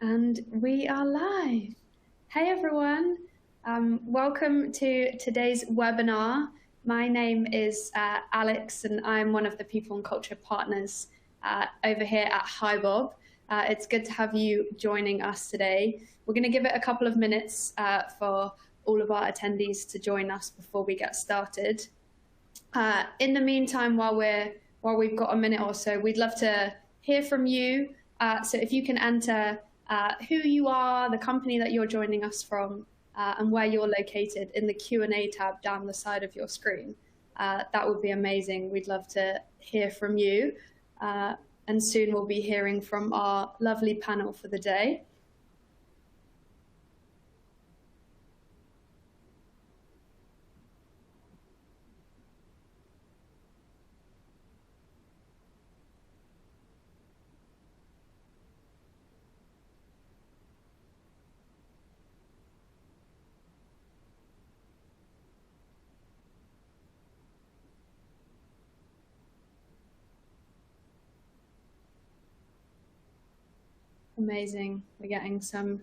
And we are live. Hey everyone, welcome to today's webinar. My name is Alex and I'm one of the People and Culture Partners over here at Hibob. It's good to have you joining us today. We're going to give it a couple of minutes for all of our attendees to join us before we get started. In the meantime, while we've got a minute or so, we'd love to hear from you. So if you can enter who you are, the company that you're joining us from, and where you're located in the Q&A tab down the side of your screen. That would be amazing. We'd love to hear from you. And soon we'll be hearing from our lovely panel for the day. Amazing. We're getting some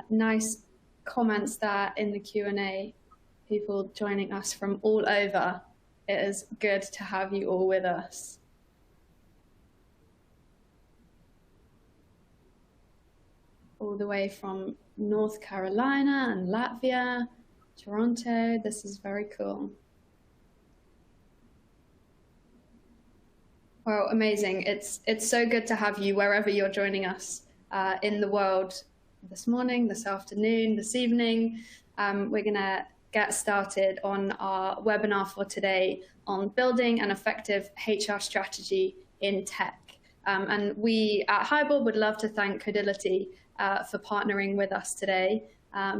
nice comments there in the Q&A. People joining us from all over. It is good to have you all with us. All the way from North Carolina and Latvia, Toronto. This is very cool. Well, amazing. It's so good to have you wherever you're joining us in the world this morning, this afternoon, this evening. We're going to get started on our webinar for today on building an effective HR strategy in tech. And we at Hibob would love to thank Codility for partnering with us today,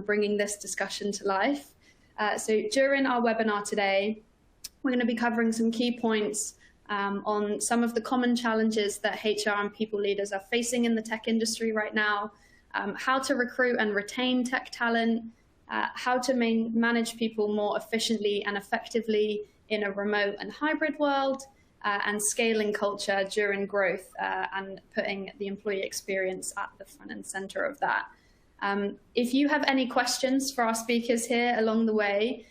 bringing this discussion to life. So during our webinar today, we're going to be covering some key points on some of the common challenges that HR and people leaders are facing in the tech industry right now, how to recruit and retain tech talent, how to manage people more efficiently and effectively in a remote and hybrid world, and scaling culture during growth and putting the employee experience at the front and center of that. If you have any questions for our speakers here along the way,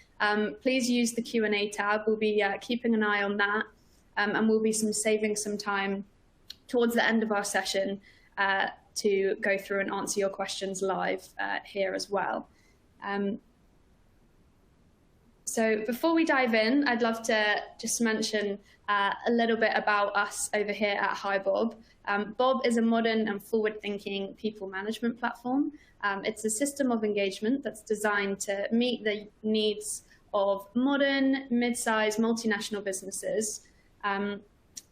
please use the Q&A tab. We'll be keeping an eye on that. And we'll be saving some time towards the end of our session to go through and answer your questions live here as well. So before we dive in, I'd love to just mention a little bit about us over here at Hibob. Bob is a modern and forward-thinking people management platform. It's a system of engagement that's designed to meet the needs of modern, mid-sized, multinational businesses.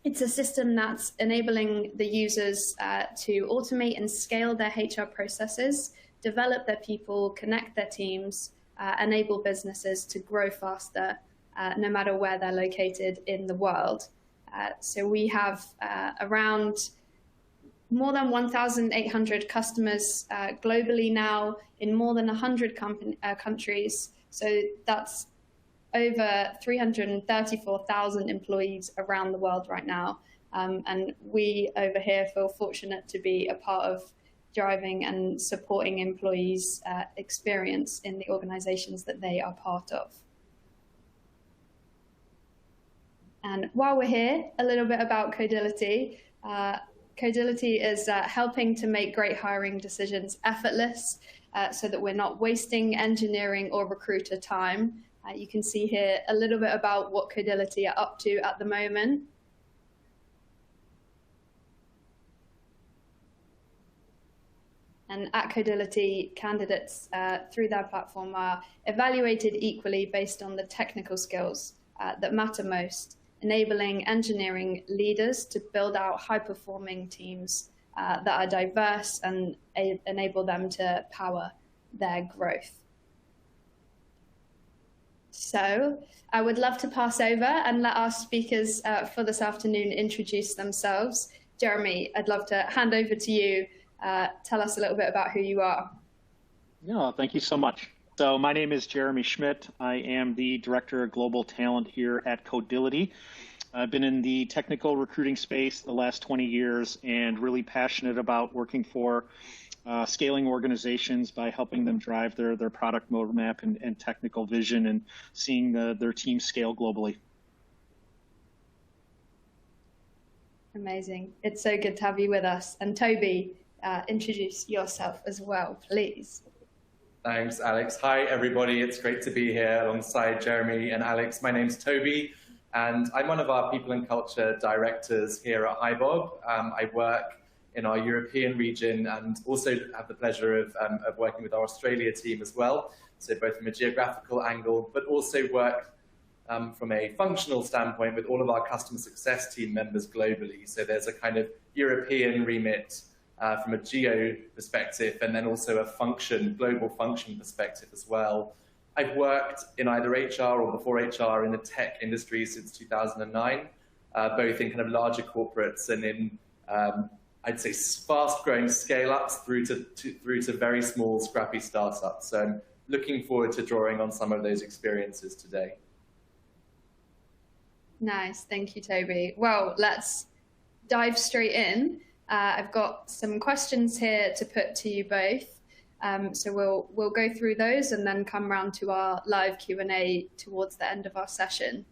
It's a system that's enabling the users to automate and scale their HR processes, develop their people, connect their teams, enable businesses to grow faster, no matter where they're located in the world. So we have around more than 1,800 customers globally now in more than 100 countries. So that's over 334,000 employees around the world right now. And we over here feel fortunate to be a part of driving and supporting employees' experience in the organizations that they are part of. And while we're here, a little bit about Codility. Codility is helping to make great hiring decisions effortless so that we're not wasting engineering or recruiter time. You can see here a little bit about what Codility are up to at the moment. And at Codility, candidates through their platform are evaluated equally based on the technical skills that matter most, enabling engineering leaders to build out high-performing teams that are diverse and enable them to power their growth. So I would love to pass over and let our speakers for this afternoon introduce themselves. Jeremy, I'd love to hand over to you. Tell us a little bit about who you are. Yeah, thank you so much. So my name is Jeremy Schmidt. I am the Director of Global Talent here at Codility. I've been in the technical recruiting space the last 20 years and really passionate about working for scaling organizations by helping them drive their product roadmap and technical vision and seeing their team scale globally. Amazing. It's so good to have you with us. And Toby, introduce yourself as well, please. Thanks, Alex. Hi, everybody. It's great to be here alongside Jeremy and Alex. My name's Toby, and I'm one of our people and culture directors here at Hibob. I work in our European region and also have the pleasure of working with our Australia team as well. So both from a geographical angle, but also work from a functional standpoint with all of our customer success team members globally. So there's a kind of European remit from a geo perspective, and then also a global function perspective as well. I've worked in either HR or before HR in the tech industry since 2009, both in kind of larger corporates and in, I'd say, fast-growing scale-ups through to very small, scrappy startups. So I'm looking forward to drawing on some of those experiences today. Nice, thank you, Toby. Well, let's dive straight in. I've got some questions here to put to you both. So we'll go through those and then come round to our live Q&A towards the end of our session.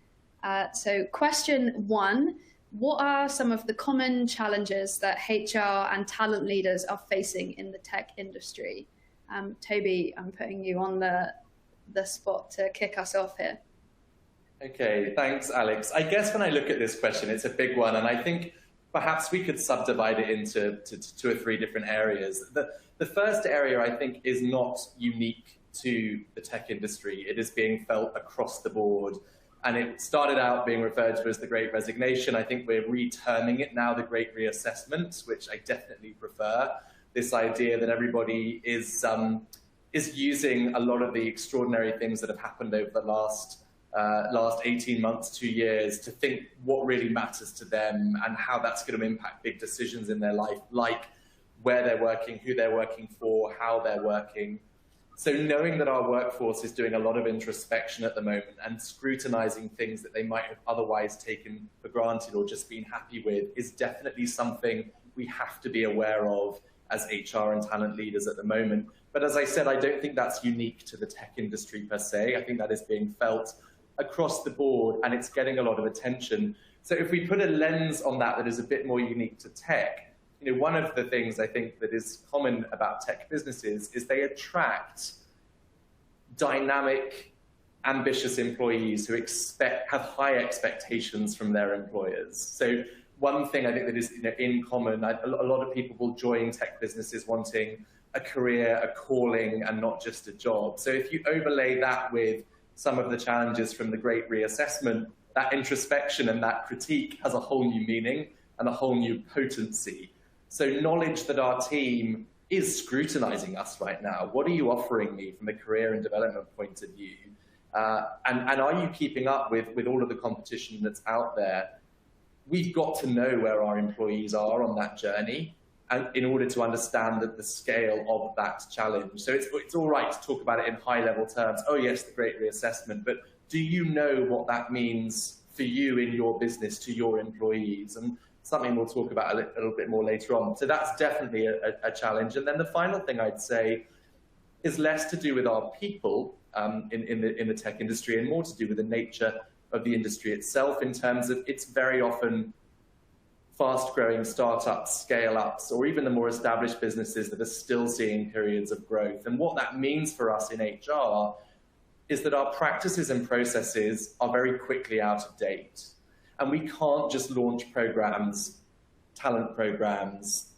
So question 1, what are some of the common challenges that HR and talent leaders are facing in the tech industry? Toby, I'm putting you on the spot to kick us off here. Okay, thanks, Alex. I guess when I look at this question, it's a big one, and I think perhaps we could subdivide it into 2 or 3 different areas. The first area, I think, is not unique to the tech industry. It is being felt across the board. And it started out being referred to as the Great Resignation. I think we're reterming it now, the Great Reassessment, which I definitely prefer. This idea that everybody is using a lot of the extraordinary things that have happened over the last 18 months, 2 years, to think what really matters to them and how that's going to impact big decisions in their life, like where they're working, who they're working for, how they're working. So knowing that our workforce is doing a lot of introspection at the moment and scrutinizing things that they might have otherwise taken for granted or just been happy with is definitely something we have to be aware of as HR and talent leaders at the moment. But as I said, I don't think that's unique to the tech industry per se. I think that is being felt across the board, and it's getting a lot of attention. So if we put a lens on that is a bit more unique to tech, one of the things I think that is common about tech businesses is they attract dynamic, ambitious employees who have high expectations from their employers. So one thing I think that is in common, a lot of people will join tech businesses wanting a career, a calling, and not just a job. So if you overlay that with some of the challenges from the Great Reassessment, that introspection and that critique has a whole new meaning and a whole new potency. So knowledge that our team is scrutinizing us right now. What are you offering me from a career and development point of view? And are you keeping up with all of the competition that's out there? We've got to know where our employees are on that journey and in order to understand the scale of that challenge. So it's all right to talk about it in high-level terms. Oh, yes, the Great Reassessment. But do you know what that means for you in your business to your employees? And something we'll talk about a little bit more later on. So that's definitely a challenge. And then the final thing I'd say is less to do with our people in the tech industry and more to do with the nature of the industry itself, in terms of it's very often fast-growing startups, scale-ups, or even the more established businesses that are still seeing periods of growth. And what that means for us in HR is that our practices and processes are very quickly out of date. And we can't just launch programs, talent programs,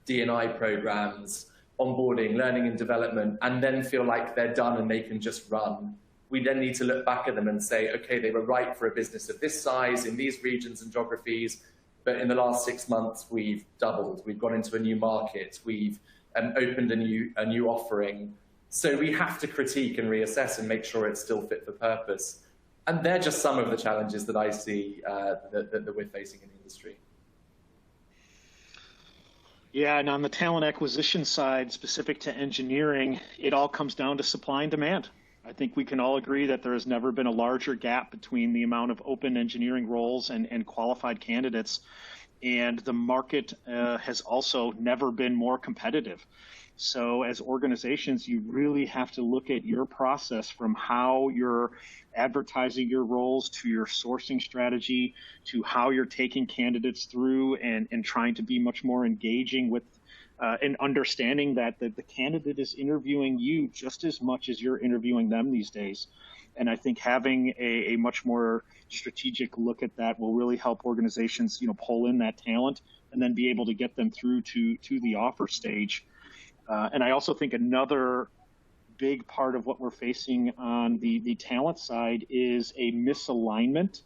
D&I programs, onboarding, learning and development, and then feel like they're done and they can just run. We then need to look back at them and say, okay, they were right for a business of this size in these regions and geographies, but in the last 6 months, we've doubled. We've gone into a new market. We've opened a new offering. So we have to critique and reassess and make sure it's still fit for purpose. And they're just some of the challenges that I see that we're facing in the industry. Yeah, and on the talent acquisition side, specific to engineering, it all comes down to supply and demand. I think we can all agree that there has never been a larger gap between the amount of open engineering roles and qualified candidates. And the market has also never been more competitive. So as organizations, you really have to look at your process, from how you're advertising your roles to your sourcing strategy to how you're taking candidates through and trying to be much more engaging with and understanding that the candidate is interviewing you just as much as you're interviewing them these days. And I think having a much more strategic look at that will really help organizations, pull in that talent and then be able to get them through to the offer stage. And I also think another big part of what we're facing on the talent side is a misalignment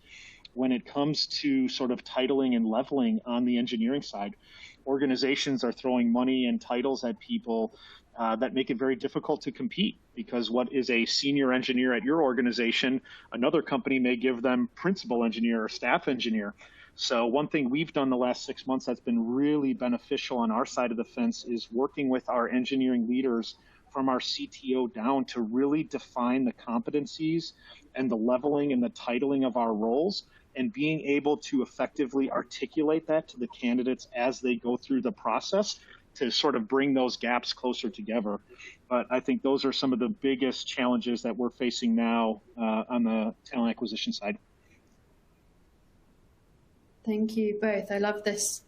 when it comes to sort of titling and leveling on the engineering side. Organizations are throwing money and titles at people that make it very difficult to compete, because what is a senior engineer at your organization, another company may give them principal engineer or staff engineer. So one thing we've done the last 6 months that's been really beneficial on our side of the fence is working with our engineering leaders from our CTO down to really define the competencies and the leveling and the titling of our roles, and being able to effectively articulate that to the candidates as they go through the process to sort of bring those gaps closer together. But I think those are some of the biggest challenges that we're facing now on the talent acquisition side. Thank you both. I love this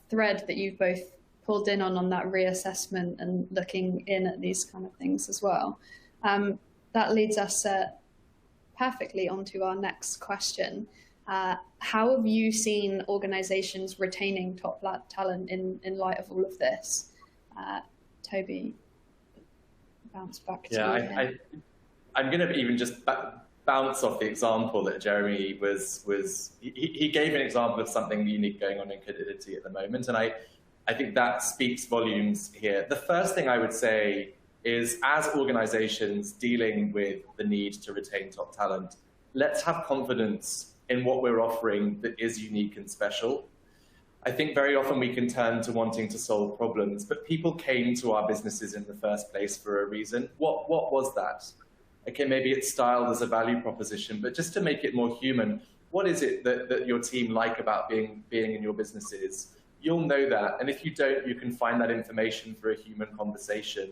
thread that you've both pulled in on that reassessment and looking in at these kind of things as well. That leads us perfectly onto our next question. How have you seen organizations retaining top talent in light of all of this? Toby, bounce back to you. I'm going to even just bounce off the example that Jeremy he gave an example of something unique going on in Codility at the moment, and I think that speaks volumes here. The first thing I would say is, as organizations dealing with the need to retain top talent, let's have confidence in what we're offering that is unique and special. I think very often we can turn to wanting to solve problems, but people came to our businesses in the first place for a reason. What was that? Okay, maybe it's styled as a value proposition, but just to make it more human, what is it that your team like about being in your businesses? You'll know that, and if you don't, you can find that information for a human conversation.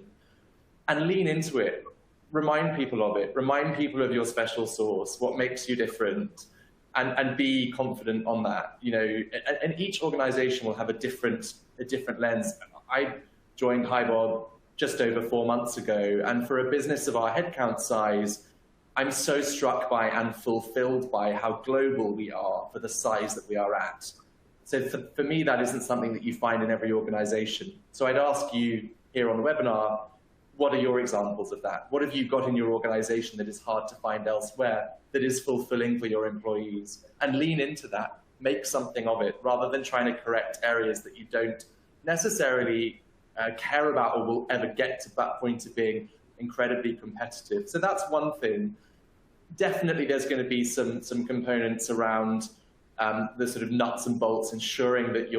And lean into it. Remind people of it. Remind people of your special sauce, what makes you different, and be confident on that. And each organization will have a different lens. I joined Hibob just over 4 months ago, and for a business of our headcount size, I'm so struck by and fulfilled by how global we are for the size that we are at. So for me, that isn't something that you find in every organization. So I'd ask you here on the webinar, what are your examples of that? What have you got in your organization that is hard to find elsewhere, that is fulfilling for your employees? And lean into that, make something of it, rather than trying to correct areas that you don't necessarily care about or will ever get to that point of being incredibly competitive. So that's one thing. Definitely there's going to be some components around the sort of nuts and bolts, ensuring that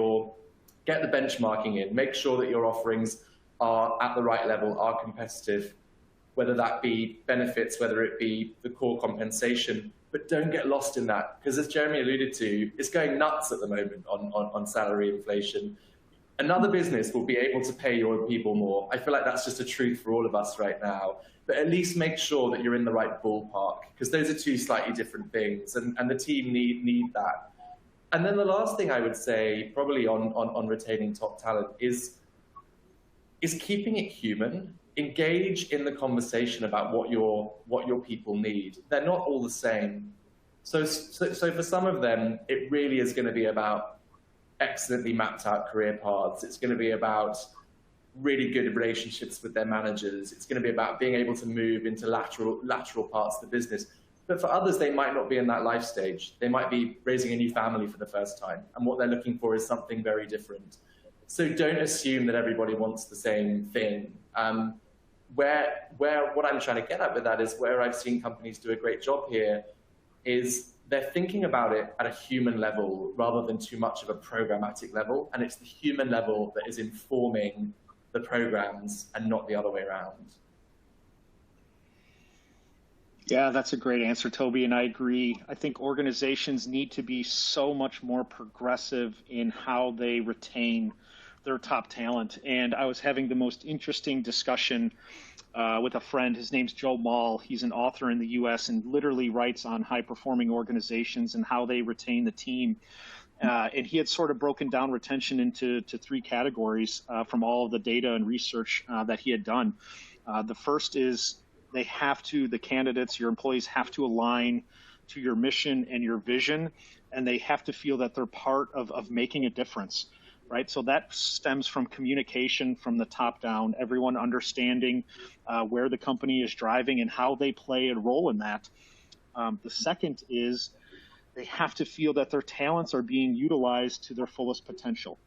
get the benchmarking in, make sure that your offerings are at the right level, are competitive, whether that be benefits, whether it be the core compensation, but don't get lost in that, because as Jeremy alluded to, it's going nuts at the moment on salary inflation. Another business will be able to pay your people more. I feel like that's just a truth for all of us right now, but at least make sure that you're in the right ballpark, because those are two slightly different things, and the team need that. And then the last thing I would say, probably on retaining top talent, is keeping it human. Engage in the conversation about what your people need. They're not all the same. So for some of them, it really is going to be about excellently mapped out career paths. It's going to be about really good relationships with their managers. It's going to be about being able to move into lateral parts of the business. But for others, they might not be in that life stage. They might be raising a new family for the first time, and what they're looking for is something very different. So don't assume that everybody wants the same thing. What I'm trying to get at with that is, where I've seen companies do a great job here is they're thinking about it at a human level rather than too much of a programmatic level. And it's the human level that is informing the programs and not the other way around. Yeah, that's a great answer, Toby, and I agree. I think organizations need to be so much more progressive in how they retain their top talent. And I was having the most interesting discussion with a friend. His name's Joe Mall. He's an author in the US and literally writes on high performing organizations and how they retain the team. And he had sort of broken down retention into three categories from all of the data and research that he had done. The first is the candidates, your employees have to align to your mission and your vision, and they have to feel that they're part of making a difference, right? So that stems from communication from the top down, everyone understanding where the company is driving and how they play a role in that. The second is they have to feel that their talents are being utilized to their fullest potential.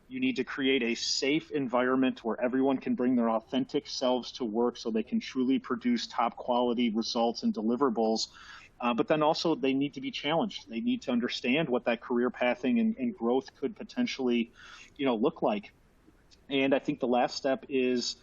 You need to create a safe environment where everyone can bring their authentic selves to work so they can truly produce top quality results and deliverables. But then also they need to be challenged. They need to understand what that career pathing and growth could potentially, look like. And I think the last step is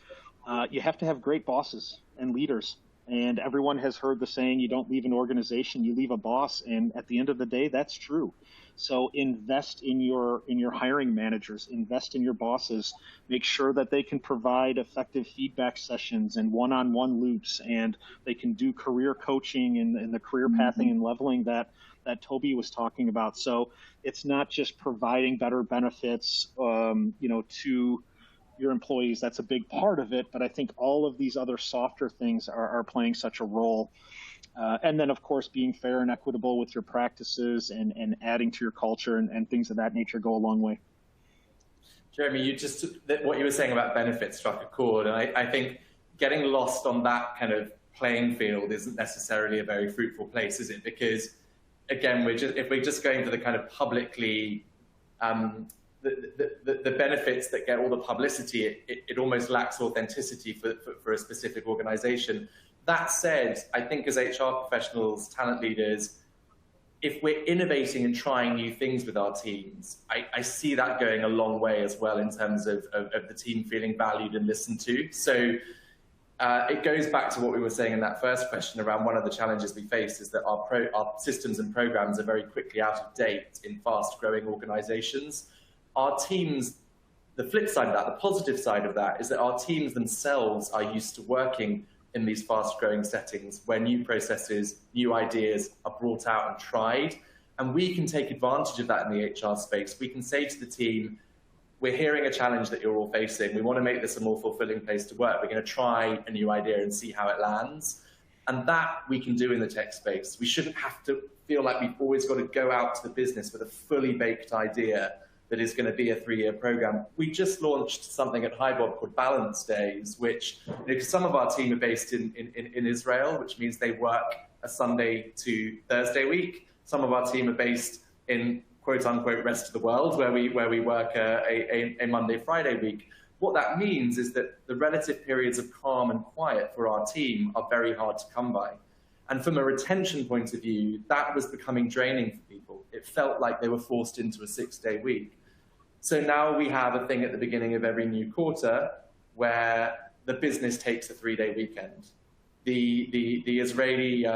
you have to have great bosses and leaders. And everyone has heard the saying, you don't leave an organization, you leave a boss. And at the end of the day, that's true. So invest in your hiring managers, invest in your bosses, make sure that they can provide effective feedback sessions and one-on-one loops, and they can do career coaching and the career pathing and leveling that Toby was talking about. So it's not just providing better benefits, to your employees. That's a big part of it, but I think all of these other softer things are playing such a role. And then, of course, being fair and equitable with your practices and adding to your culture and things of that nature go a long way. Jeremy, what you were saying about benefits struck a chord. And I think getting lost on that kind of playing field isn't necessarily a very fruitful place, is it? Because, again, if we're just going for the kind of publicly, the benefits that get all the publicity, it almost lacks authenticity for a specific organization. That said, I think as HR professionals, talent leaders, if we're innovating and trying new things with our teams, I see that going a long way as well in terms of the team feeling valued and listened to. So it goes back to what we were saying in that first question around one of the challenges we face is that our systems and programs are very quickly out of date in fast-growing organizations. Our teams, the flip side of that, the positive side of that, is that our teams themselves are used to working in these fast-growing settings where new processes, new ideas are brought out and tried. And we can take advantage of that in the HR space. We can say to the team, we're hearing a challenge that you're all facing. We want to make this a more fulfilling place to work. We're going to try a new idea and see how it lands. And that we can do in the tech space. We shouldn't have to feel like we've always got to go out to the business with a fully baked idea that is going to be a 3-year program. We just launched something at Hibob called Balance Days, which, because some of our team are based in Israel, which means they work a Sunday to Thursday week. Some of our team are based in quote unquote rest of the world, where we work a Monday, Friday week. What that means is that the relative periods of calm and quiet for our team are very hard to come by. And from a retention point of view, that was becoming draining for people. It felt like they were forced into a 6-day week. So now we have a thing at the beginning of every new quarter where the business takes a 3-day weekend. The Israeli,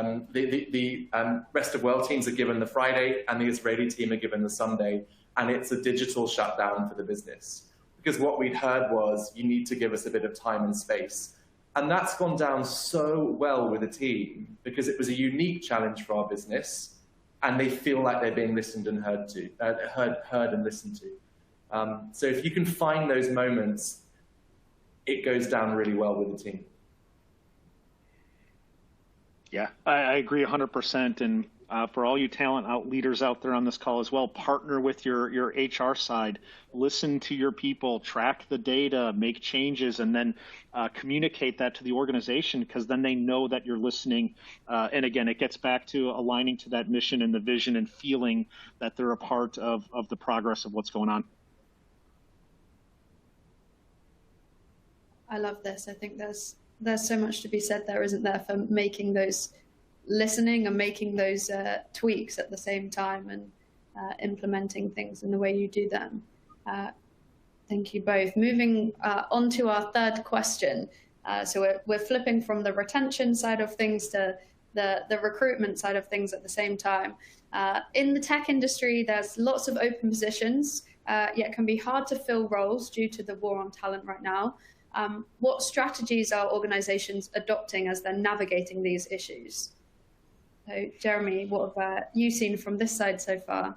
rest of world teams are given the Friday and the Israeli team are given the Sunday, and it's a digital shutdown for the business. Because what we'd heard was, you need to give us a bit of time and space. And that's gone down so well with the team because it was a unique challenge for our business, and they feel like they're being listened and heard and listened to. So if you can find those moments, it goes down really well with the team. Yeah, I agree 100%. And for all you talent leaders out there on this call as well, partner with your HR side, listen to your people, track the data, make changes, and then communicate that to the organization, because then they know that you're listening. And again, it gets back to aligning to that mission and the vision and feeling that they're a part of the progress of what's going on. I love this. I think there's so much to be said there, isn't there, for making those listening and making those tweaks at the same time and implementing things in the way you do them. Thank you both. Moving on to our third question. So we're flipping from the retention side of things to the recruitment side of things at the same time. In the tech industry, there's lots of open positions, yet it can be hard to fill roles due to the war on talent right now. What strategies are organizations adopting as they're navigating these issues? So, Jeremy, what have you seen from this side so far?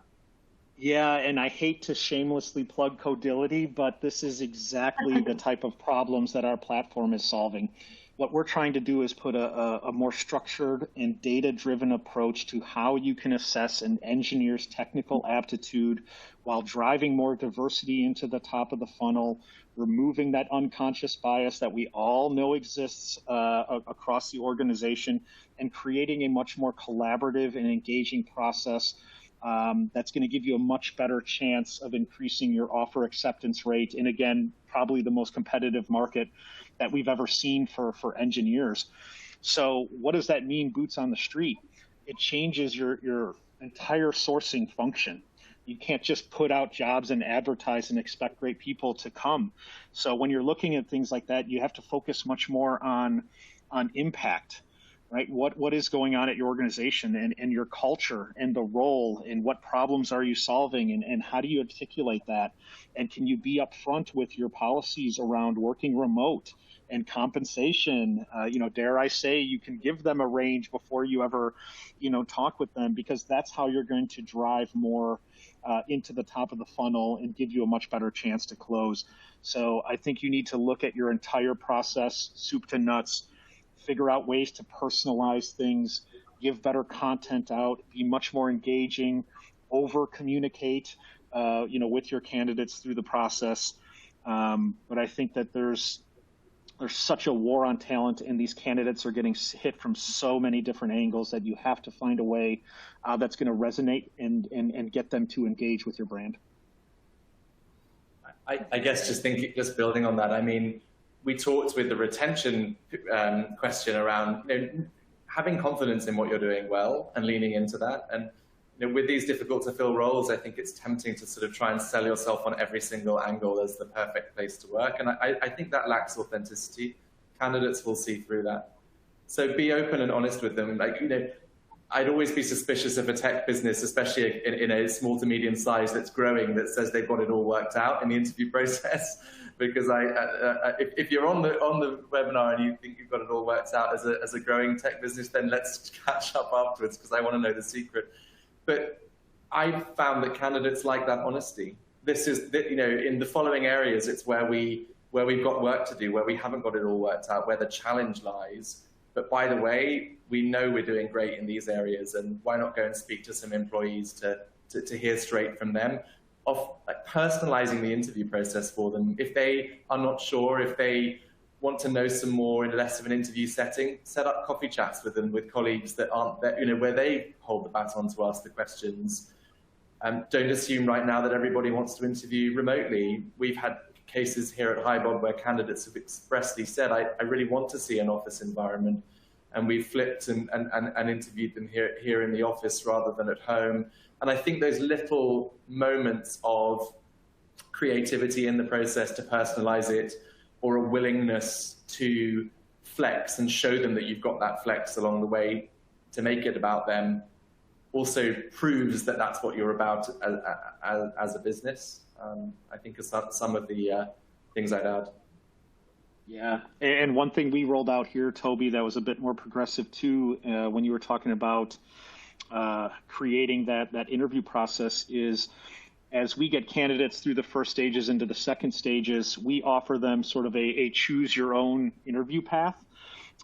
Yeah, and I hate to shamelessly plug Codility, but this is exactly the type of problems that our platform is solving. What we're trying to do is put a more structured and data-driven approach to how you can assess an engineer's technical aptitude while driving more diversity into the top of the funnel, removing that unconscious bias that we all know exists across the organization, and creating a much more collaborative and engaging process that's going to give you a much better chance of increasing your offer acceptance rate. And again, probably the most competitive market that we've ever seen for engineers. So what does that mean, boots on the street? It changes your entire sourcing function. You can't just put out jobs and advertise and expect great people to come. So when you're looking at things like that, you have to focus much more on impact. Right? What is going on at your organization and your culture and the role, and what problems are you solving, and how do you articulate that? And can you be upfront with your policies around working remote and compensation? Dare I say, you can give them a range before you ever, talk with them, because that's how you're going to drive more into the top of the funnel and give you a much better chance to close. So I think you need to look at your entire process, soup to nuts, figure out ways to personalize things, give better content out, be much more engaging, over-communicate, with your candidates through the process. But I think that there's such a war on talent, and these candidates are getting hit from so many different angles that you have to find a way that's going to resonate and get them to engage with your brand. I guess just building on that, I mean, we talked with the retention question around having confidence in what you're doing well and leaning into that. And with these difficult to fill roles, I think it's tempting to sort of try and sell yourself on every single angle as the perfect place to work. And I think that lacks authenticity. Candidates will see through that. So be open and honest with them. I'd always be suspicious of a tech business, especially in a small to medium size that's growing, that says they've got it all worked out in the interview process. Because if you're on the webinar and you think you've got it all worked out as a growing tech business, then let's catch up afterwards, because I want to know the secret. But I found that candidates like that honesty. This is in the following areas, it's where we've got work to do, where we haven't got it all worked out, where the challenge lies. But by the way, we know we're doing great in these areas, and why not go and speak to some employees to hear straight from them, of personalizing the interview process for them. If they are not sure, if they want to know some more in less of an interview setting, set up coffee chats with them, with colleagues that aren't there, where they hold the baton to ask the questions. Don't assume right now that everybody wants to interview remotely. We've had cases here at Hibob where candidates have expressly said, I really want to see an office environment. And we've flipped and interviewed them here in the office rather than at home. And I think those little moments of creativity in the process to personalize it, or a willingness to flex and show them that you've got that flex along the way to make it about them, also proves that that's what you're about as a business. I think are some of the things I'd add. Yeah, and one thing we rolled out here, Toby, that was a bit more progressive too, when you were talking about creating that interview process, is as we get candidates through the first stages into the second stages, we offer them sort of a choose your own interview path.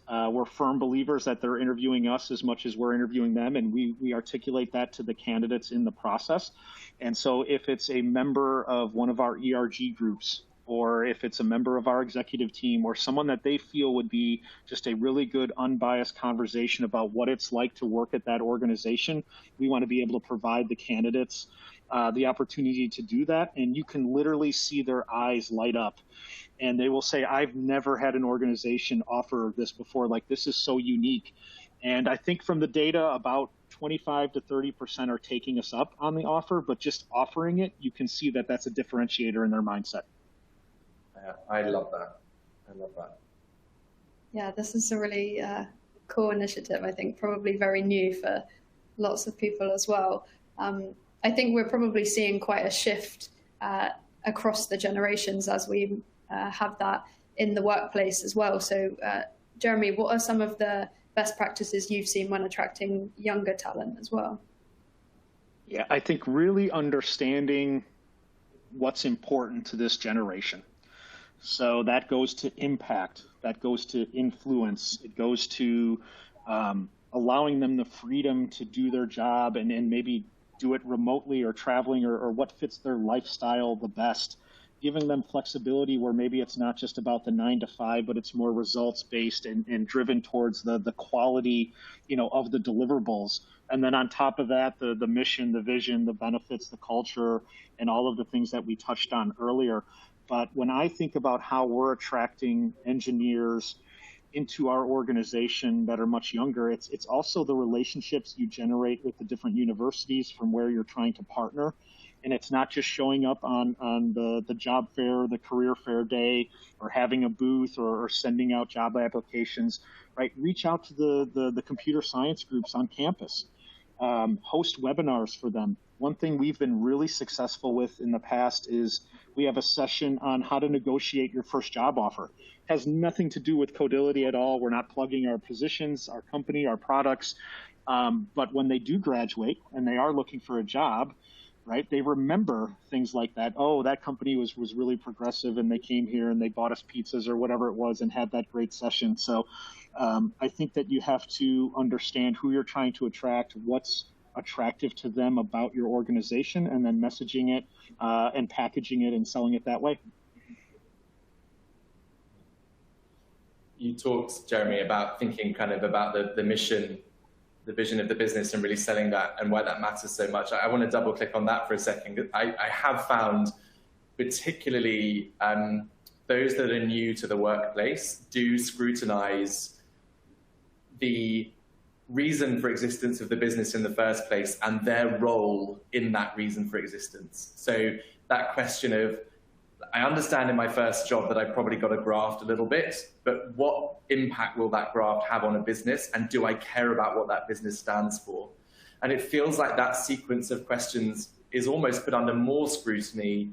We're firm believers that they're interviewing us as much as we're interviewing them, and we articulate that to the candidates in the process. And so if it's a member of one of our ERG groups, or if it's a member of our executive team, or someone that they feel would be just a really good unbiased conversation about what it's like to work at that organization, we want to be able to provide the candidates the opportunity to do that. And you can literally see their eyes light up. And they will say, I've never had an organization offer this before. Like, this is so unique. And I think from the data, about 25 to 30% are taking us up on the offer, but just offering it, you can see that that's a differentiator in their mindset. I love that. I love that. Yeah, this is a really cool initiative. I think probably very new for lots of people as well. I think we're probably seeing quite a shift across the generations as we have that in the workplace as well. So, Jeremy, what are some of the best practices you've seen when attracting younger talent as well? Yeah, I think really understanding what's important to this generation. So that goes to impact, that goes to influence, it goes to allowing them the freedom to do their job and maybe do it remotely or traveling or what fits their lifestyle the best, giving them flexibility where maybe it's not just about the 9 to 5, but it's more results based and driven towards the quality, of the deliverables. And then on top of that, the mission, the vision, the benefits, the culture, and all of the things that we touched on earlier. But when I think about how we're attracting engineers into our organization that are much younger, it's also the relationships you generate with the different universities from where you're trying to partner. And it's not just showing up on the job fair, the career fair day, or having a booth or sending out job applications, right? Reach out to the computer science groups on campus. Host webinars for them. One thing we've been really successful with in the past is we have a session on how to negotiate your first job offer. Has nothing to do with Codility at all. We're not plugging our positions, our company, our products. But when they do graduate and they are looking for a job, right, they remember things like that. Oh, that company was really progressive and they came here and they bought us pizzas or whatever it was and had that great session. So I think that you have to understand who you're trying to attract, what's attractive to them about your organization, and then messaging it and packaging it and selling it that way. You talked, Jeremy, about thinking kind of about the mission, the vision of the business and really selling that and why that matters so much. I want to double click on that for a second. I have found particularly those that are new to the workplace do scrutinize the reason for existence of the business in the first place and their role in that reason for existence. So that question of, I understand in my first job that I probably got to graft a little bit, but what impact will that graft have on a business? And do I care about what that business stands for? And it feels like that sequence of questions is almost put under more scrutiny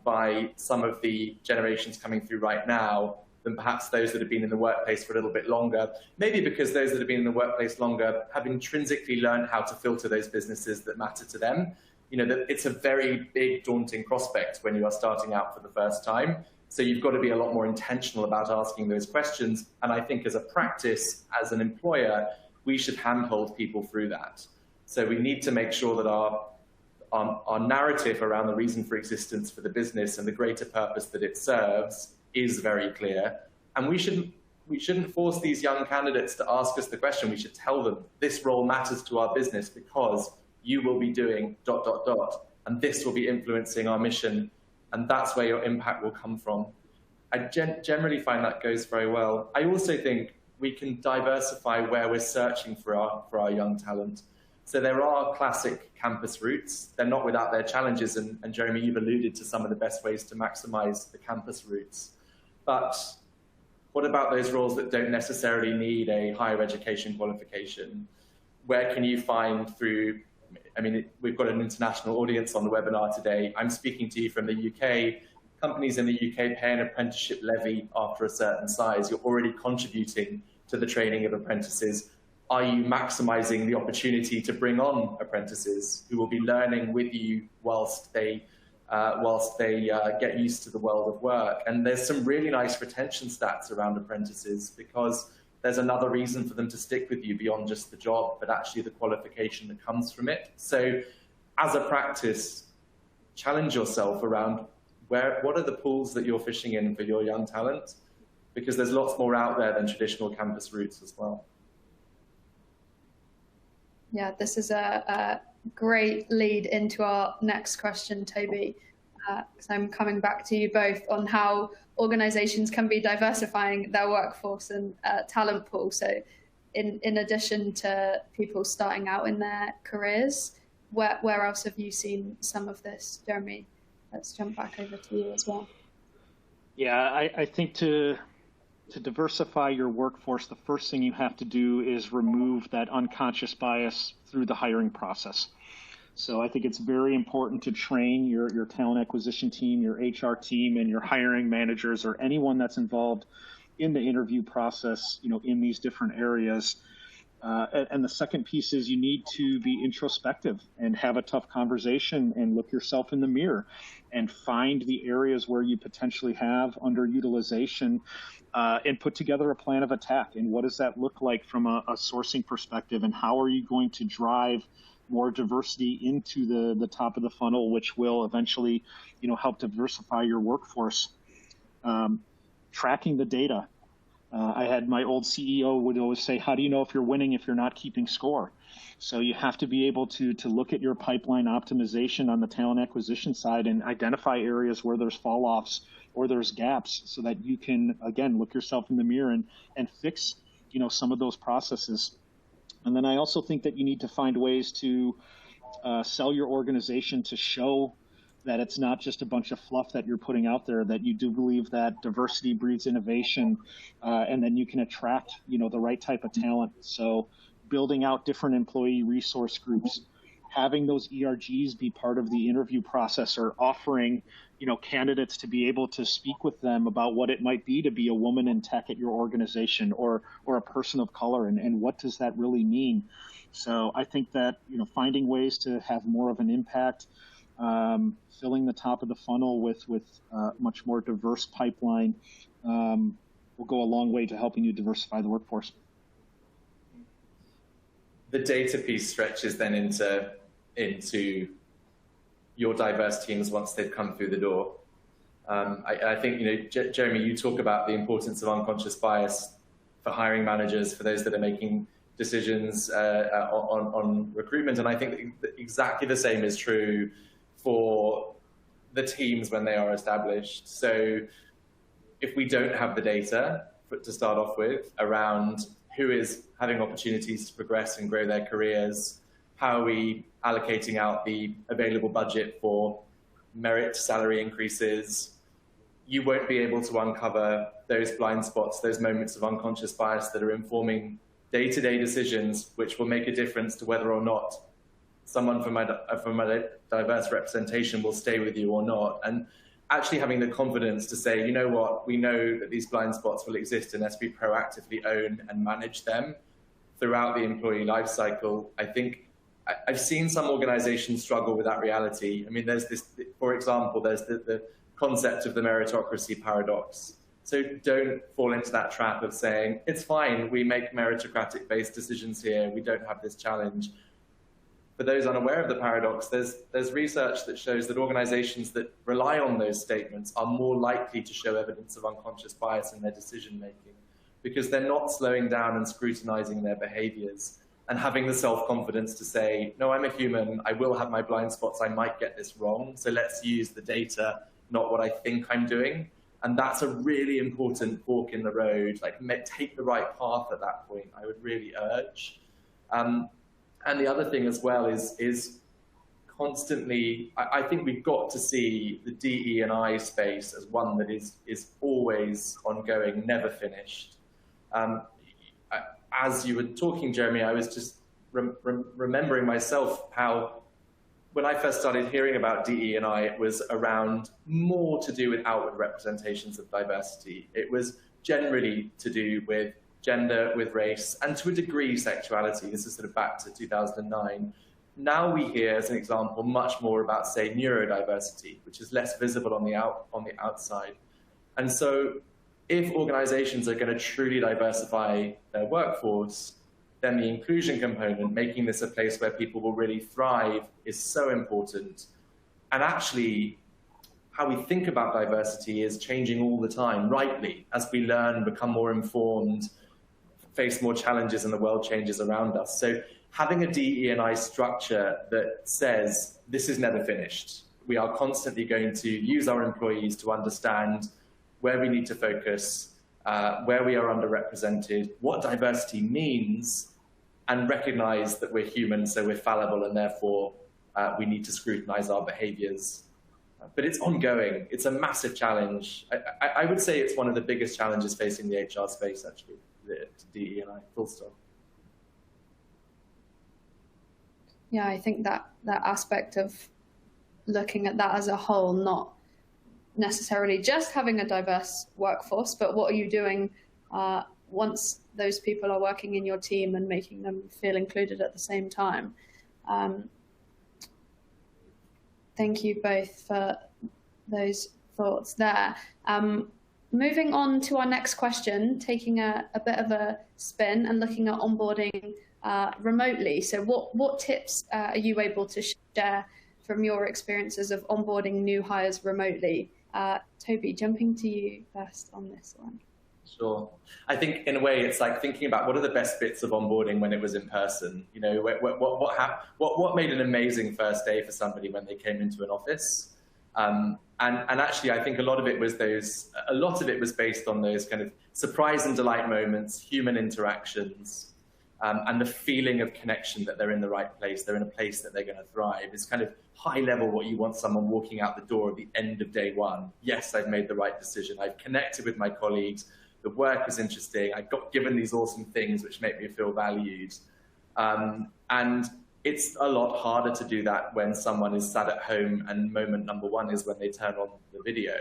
by some of the generations coming through right now than perhaps those that have been in the workplace for a little bit longer. Maybe because those that have been in the workplace longer have intrinsically learned how to filter those businesses that matter to them. That it's a very big, daunting prospect when you are starting out for the first time. So you've got to be a lot more intentional about asking those questions. And I think as a practice, as an employer, we should handhold people through that. So we need to make sure that our narrative around the reason for existence for the business and the greater purpose that it serves is very clear. And we shouldn't force these young candidates to ask us the question. We should tell them this role matters to our business because you will be doing ... and this will be influencing our mission, and that's where your impact will come from. I generally find that goes very well. I also think we can diversify where we're searching for our young talent. So there are classic campus routes. They're not without their challenges, and Jeremy, you've alluded to some of the best ways to maximize the campus routes. But what about those roles that don't necessarily need a higher education qualification? Where can you find through, we've got an international audience on the webinar today. I'm speaking to you from the UK. Companies in the UK pay an apprenticeship levy after a certain size. You're already contributing to the training of apprentices. Are you maximizing the opportunity to bring on apprentices who will be learning with you whilst they get used to the world of work? And there's some really nice retention stats around apprentices because there's another reason for them to stick with you beyond just the job, but actually the qualification that comes from it. So as a practice, challenge yourself around what are the pools that you're fishing in for your young talent? Because there's lots more out there than traditional campus routes as well. Yeah, this is a great lead into our next question, Toby, because I'm coming back to you both on how organizations can be diversifying their workforce and talent pool. So in addition to people starting out in their careers, where else have you seen some of this? Jeremy, let's jump back over to you as well. Yeah, I think to to diversify your workforce, the first thing you have to do is remove that unconscious bias through the hiring process. So I think it's very important to train your talent acquisition team, your HR team, and your hiring managers, or anyone that's involved in the interview process, in these different areas. And the second piece is you need to be introspective and have a tough conversation and look yourself in the mirror and find the areas where you potentially have underutilization, and put together a plan of attack. And what does that look like from a sourcing perspective? And how are you going to drive more diversity into the top of the funnel, which will eventually, help diversify your workforce? Tracking the data. I had my old CEO would always say, how do you know if you're winning if you're not keeping score? So you have to be able to look at your pipeline optimization on the talent acquisition side and identify areas where there's fall-offs or there's gaps so that you can, again, look yourself in the mirror and fix, some of those processes. And then I also think that you need to find ways to sell your organization to show that it's not just a bunch of fluff that you're putting out there, that you do believe that diversity breeds innovation, and then you can attract, the right type of talent. So building out different employee resource groups, having those ERGs be part of the interview process, or offering, candidates to be able to speak with them about what it might be to be a woman in tech at your organization, or a person of color, and what does that really mean? So I think that, finding ways to have more of an impact, filling the top of the funnel with much more diverse pipeline, will go a long way to helping you diversify the workforce. The data piece stretches then into your diverse teams once they've come through the door. I think, Jeremy, you talk about the importance of unconscious bias for hiring managers, for those that are making decisions on recruitment, and I think that exactly the same is true for the teams when they are established. So if we don't have the data to start off with around who is having opportunities to progress and grow their careers, how are we allocating out the available budget for merit salary increases, you won't be able to uncover those blind spots, those moments of unconscious bias that are informing day-to-day decisions, which will make a difference to whether or not someone from a diverse representation will stay with you or not. And actually having the confidence to say, you know what, we know that these blind spots will exist, and let's be proactively own and manage them throughout the employee life cycle. I think I've seen some organizations struggle with that reality. I mean, there's this, for example, there's the concept of the meritocracy paradox. So don't fall into that trap of saying, it's fine, we make meritocratic-based decisions here, we don't have this challenge. For those unaware of the paradox, there's research that shows that organizations that rely on those statements are more likely to show evidence of unconscious bias in their decision-making, because they're not slowing down and scrutinizing their behaviors and having the self-confidence to say, no, I'm a human, I will have my blind spots, I might get this wrong, so let's use the data, not what I think I'm doing. And that's a really important fork in the road, like take the right path at that point, I would really urge. And the other thing as well is constantly, I think we've got to see the DE&I space as one that is always ongoing, never finished. As you were talking, Jeremy, I was just remembering myself how when I first started hearing about DE&I, it was around more to do with outward representations of diversity. It was generally to do with gender, with race, and to a degree sexuality. This is sort of back to 2009. Now we hear, as an example, much more about, say, neurodiversity, which is less visible on the outside. And so if organizations are going to truly diversify their workforce, then the inclusion component, making this a place where people will really thrive, is so important. And actually, how we think about diversity is changing all the time, rightly, as we learn, become more informed, face more challenges, and the world changes around us. So having a DE&I structure that says this is never finished. We are constantly going to use our employees to understand where we need to focus, where we are underrepresented, what diversity means, and recognize that we're human, so we're fallible, and therefore we need to scrutinize our behaviors. But it's ongoing. It's a massive challenge. I would say it's one of the biggest challenges facing the HR space, actually, the DE&I, full stop. Yeah, I think that aspect of looking at that as a whole, not necessarily just having a diverse workforce, but what are you doing once those people are working in your team and making them feel included at the same time. Thank you both for those thoughts there. Moving on to our next question, taking a bit of a spin and looking at onboarding remotely. So what tips are you able to share from your experiences of onboarding new hires remotely? Toby, jumping to you first on this one. Sure. I think in a way it's like thinking about what are the best bits of onboarding when it was in person. You know, what made an amazing first day for somebody when they came into an office. And actually, I think a lot of it was based on those kind of surprise and delight moments, human interactions, and the feeling of connection that they're in the right place. They're in a place that they're going to thrive. It's kind of high level what you want someone walking out the door at the end of day one. Yes, I've made the right decision. I've connected with my colleagues. The work was interesting. I got given these awesome things which make me feel valued. And it's a lot harder to do that when someone is sat at home and moment number one is when they turn on the video.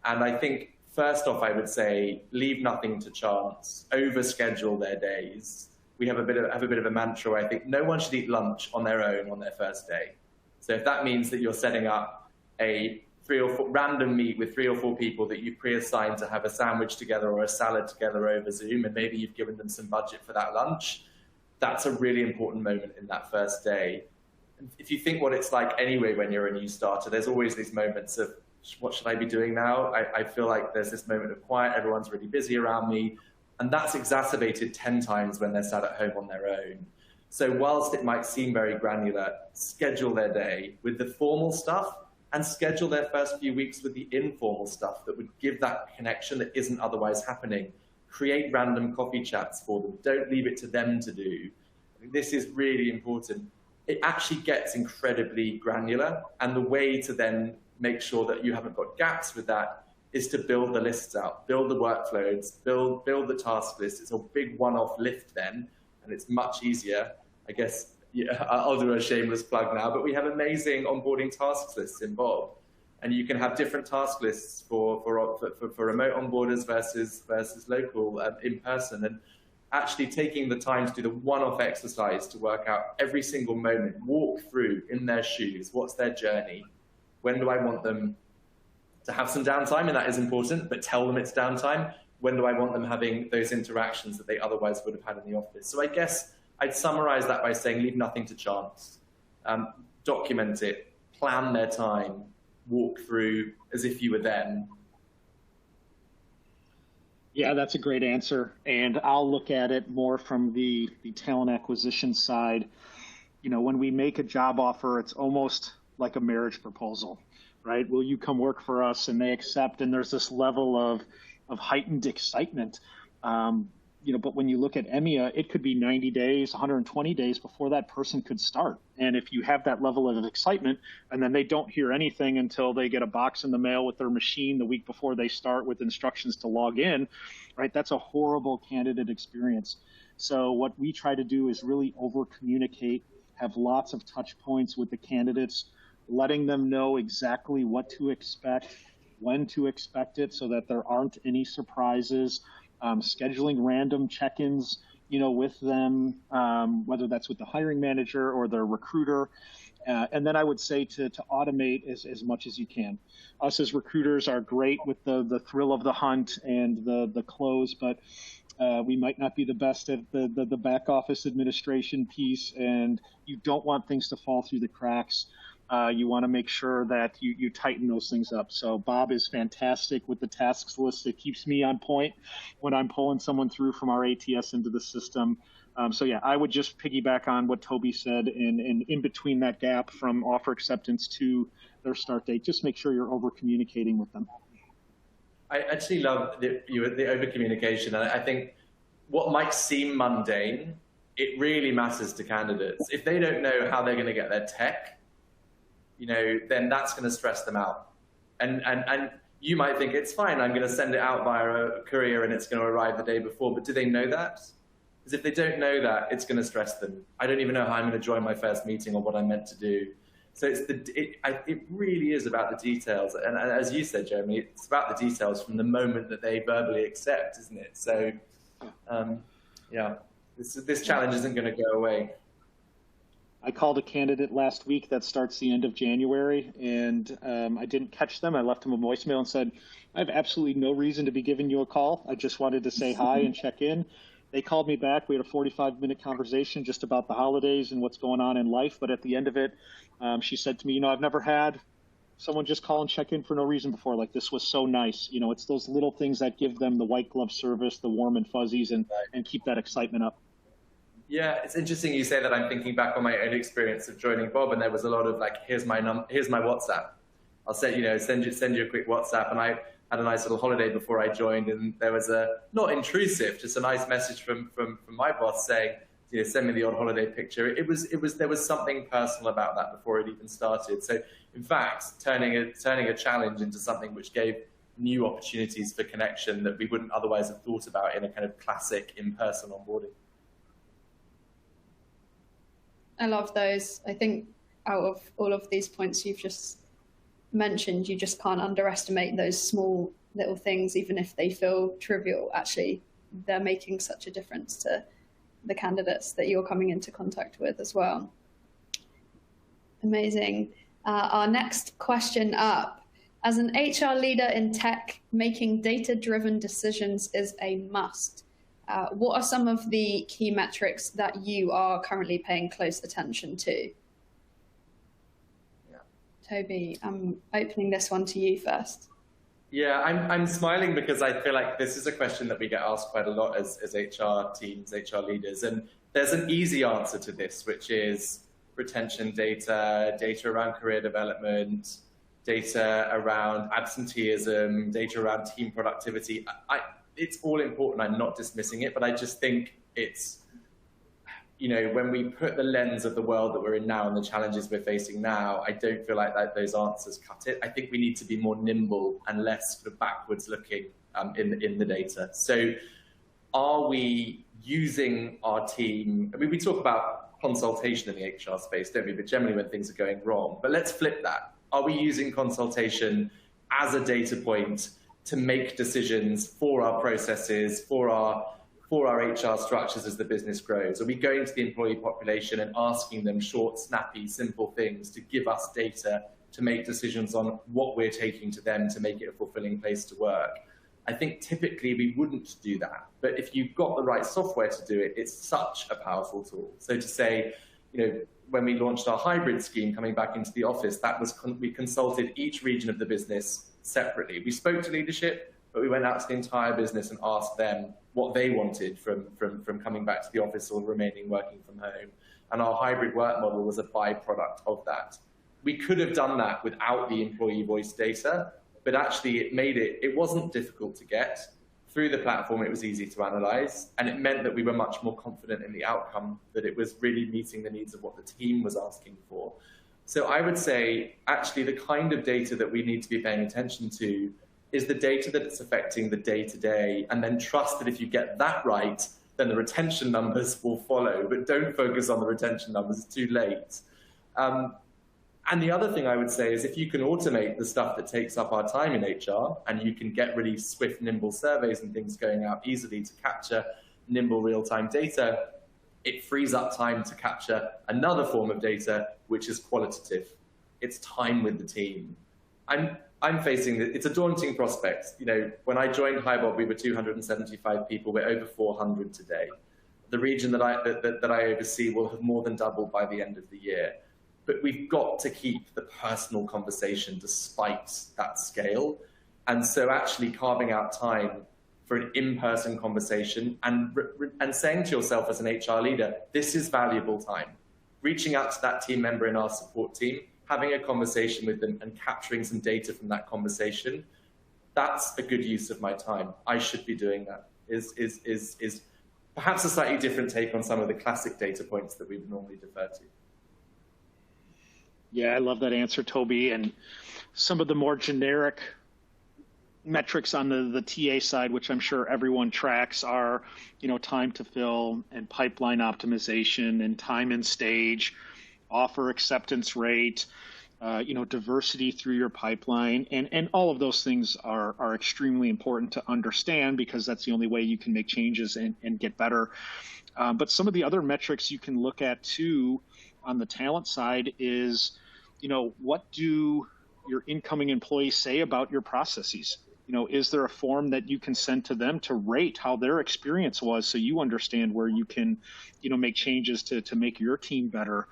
And I think first off, I would say leave nothing to chance, overschedule their days. We have a bit of a mantra where I think no one should eat lunch on their own on their first day. So if that means that you're setting up a 3 or 4 random meet with 3 or 4 people that you pre-assigned to have a sandwich together or a salad together over Zoom, and maybe you've given them some budget for that lunch, that's a really important moment in that first day. If you think what it's like anyway when you're a new starter, there's always these moments of, what should I be doing now? I feel like there's this moment of quiet, everyone's really busy around me, and that's exacerbated 10 times when they're sat at home on their own. So whilst it might seem very granular, schedule their day with the formal stuff and schedule their first few weeks with the informal stuff that would give that connection that isn't otherwise happening. Create random coffee chats for them. Don't leave it to them to do. This is really important. It actually gets incredibly granular, and the way to then make sure that you haven't got gaps with that is to build the lists out, build the workflows, build the task list. It's a big one-off lift then, and it's much easier. I guess I'll do a shameless plug now, but we have amazing onboarding task lists in Bob, and you can have different task lists for remote onboarders versus local in person, and actually taking the time to do the one-off exercise to work out every single moment, walk through in their shoes, what's their journey, when do I want them to have some downtime, and that is important, but tell them it's downtime. When do I want them having those interactions that they otherwise would have had in the office? So I guess I'd summarize that by saying leave nothing to chance. Document it, plan their time, walk through as if you were them. Yeah, that's a great answer. And I'll look at it more from the talent acquisition side. You know, when we make a job offer, it's almost like a marriage proposal, right? Will you come work for us? And they accept, and there's this level of heightened excitement. You know, but when you look at EMEA, it could be 90 days, 120 days before that person could start. And if you have that level of excitement, and then they don't hear anything until they get a box in the mail with their machine the week before they start with instructions to log in, right? That's a horrible candidate experience. So what we try to do is really over-communicate, have lots of touch points with the candidates, letting them know exactly what to expect, when to expect it, so that there aren't any surprises. Scheduling random check-ins, you know, with them, whether that's with the hiring manager or their recruiter. And then I would say to automate as much as you can. Us as recruiters are great with the thrill of the hunt and the close, but we might not be the best at the back office administration piece, and you don't want things to fall through the cracks. You want to make sure that you tighten those things up. So Bob is fantastic with the tasks list. It keeps me on point when I'm pulling someone through from our ATS into the system. So yeah, I would just piggyback on what Toby said, and in between that gap from offer acceptance to their start date, just make sure you're over communicating with them. I actually love the over communication. And I think what might seem mundane, it really matters to candidates. If they don't know how they're going to get their tech, then that's going to stress them out. And you might think it's fine, I'm going to send it out via a courier and it's going to arrive the day before, but do they know that? Because if they don't know that, it's going to stress them. I don't even know how I'm going to join my first meeting or what I'm meant to do. So it really is about the details. And as you said, Jeremy, it's about the details from the moment that they verbally accept, isn't it? So, yeah, this challenge isn't going to go away. I called a candidate last week that starts the end of January, and I didn't catch them. I left them a voicemail and said, I have absolutely no reason to be giving you a call. I just wanted to say hi and check in. They called me back. We had a 45-minute conversation just about the holidays and what's going on in life. But at the end of it, she said to me, I've never had someone just call and check in for no reason before. Like, this was so nice. It's those little things that give them the white glove service, the warm and fuzzies, and keep that excitement up. Yeah, it's interesting you say that. I'm thinking back on my own experience of joining Bob, and there was a lot of like, here's my WhatsApp. I'll send you a quick WhatsApp. And I had a nice little holiday before I joined, and there was not intrusive, just a nice message from my boss saying, send me the odd holiday picture. There was something personal about that before it even started. So in fact, turning a challenge into something which gave new opportunities for connection that we wouldn't otherwise have thought about in a kind of classic in-person onboarding. I love those. I think out of all of these points you've just mentioned, you just can't underestimate those small little things, even if they feel trivial. Actually, they're making such a difference to the candidates that you're coming into contact with as well. Amazing. Our next question up. As an HR leader in tech, making data-driven decisions is a must. What are some of the key metrics that you are currently paying close attention to? Yeah. Toby, I'm opening this one to you first. Yeah, I'm smiling because I feel like this is a question that we get asked quite a lot as HR teams, HR leaders. And there's an easy answer to this, which is retention data, data around career development, data around absenteeism, data around team productivity. It's all important. I'm not dismissing it, but I just think it's, when we put the lens of the world that we're in now and the challenges we're facing now, I don't feel like those answers cut it. I think we need to be more nimble and less sort of backwards looking in the data. So are we using our team? I mean, we talk about consultation in the HR space, don't we? But generally when things are going wrong. But let's flip that. Are we using consultation as a data point to make decisions for our processes, for our HR structures as the business grows? Are we going to the employee population and asking them short, snappy, simple things to give us data to make decisions on what we're taking to them to make it a fulfilling place to work? I think typically we wouldn't do that. But if you've got the right software to do it, it's such a powerful tool. So to say, when we launched our hybrid scheme coming back into the office, we consulted each region of the business separately. We spoke to leadership, but we went out to the entire business and asked them what they wanted from coming back to the office or remaining working from home. And our hybrid work model was a byproduct of that. We could have done that without the employee voice data, but actually it wasn't difficult to get. Through the platform, it was easy to analyze, and it meant that we were much more confident in the outcome, that it was really meeting the needs of what the team was asking for. So I would say, actually, the kind of data that we need to be paying attention to is the data that's affecting the day-to-day, and then trust that if you get that right, then the retention numbers will follow, but don't focus on the retention numbers, it's too late. And the other thing I would say is if you can automate the stuff that takes up our time in HR, and you can get really swift, nimble surveys and things going out easily to capture nimble real-time data, it frees up time to capture another form of data, which is qualitative. It's time with the team. I'm facing it's a daunting prospect. When I joined Hibob, we were 275 people. We're over 400 today. The region that I oversee will have more than doubled by the end of the year. But we've got to keep the personal conversation despite that scale. And so actually carving out time for an in-person conversation and saying to yourself as an HR leader, this is valuable time. Reaching out to that team member in our support team, having a conversation with them and capturing some data from that conversation, that's a good use of my time. I should be doing that. Is perhaps a slightly different take on some of the classic data points that we would normally defer to. Yeah, I love that answer, Toby. And some of the more generic metrics on the TA side, which I'm sure everyone tracks, are, time to fill and pipeline optimization and time and stage, offer acceptance rate, diversity through your pipeline. And all of those things are extremely important to understand, because that's the only way you can make changes and get better. But some of the other metrics you can look at too on the talent side is, what do your incoming employees say about your processes? Is there a form that you can send to them to rate how their experience was, so you understand where you can, make changes to make your team better?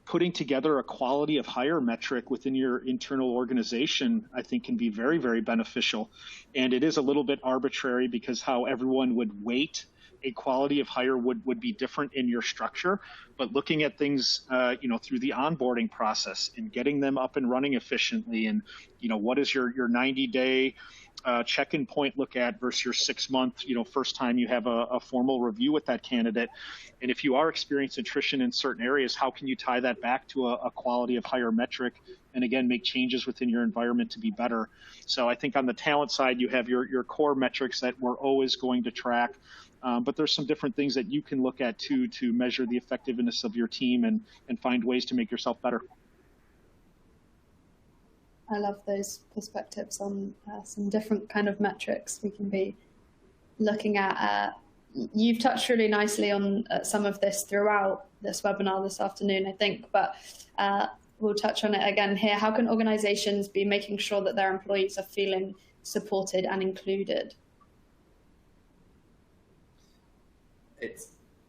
Putting together a quality of hire metric within your internal organization, I think, can be very, very beneficial. And it is a little bit arbitrary, because how everyone would weight a quality of hire would be different in your structure. But looking at things, through the onboarding process and getting them up and running efficiently, and, what is your 90-day check-in point look at versus your 6-month, first time you have a formal review with that candidate. And if you are experiencing attrition in certain areas, how can you tie that back to a quality of hire metric, and again, make changes within your environment to be better? So I think on the talent side, you have your core metrics that we're always going to track. But there's some different things that you can look at too, to measure the effectiveness of your team and find ways to make yourself better. I love those perspectives on some different kind of metrics we can be looking at. You've touched really nicely on some of this throughout this webinar this afternoon, I think, but we'll touch on it again here. How can organizations be making sure that their employees are feeling supported and included?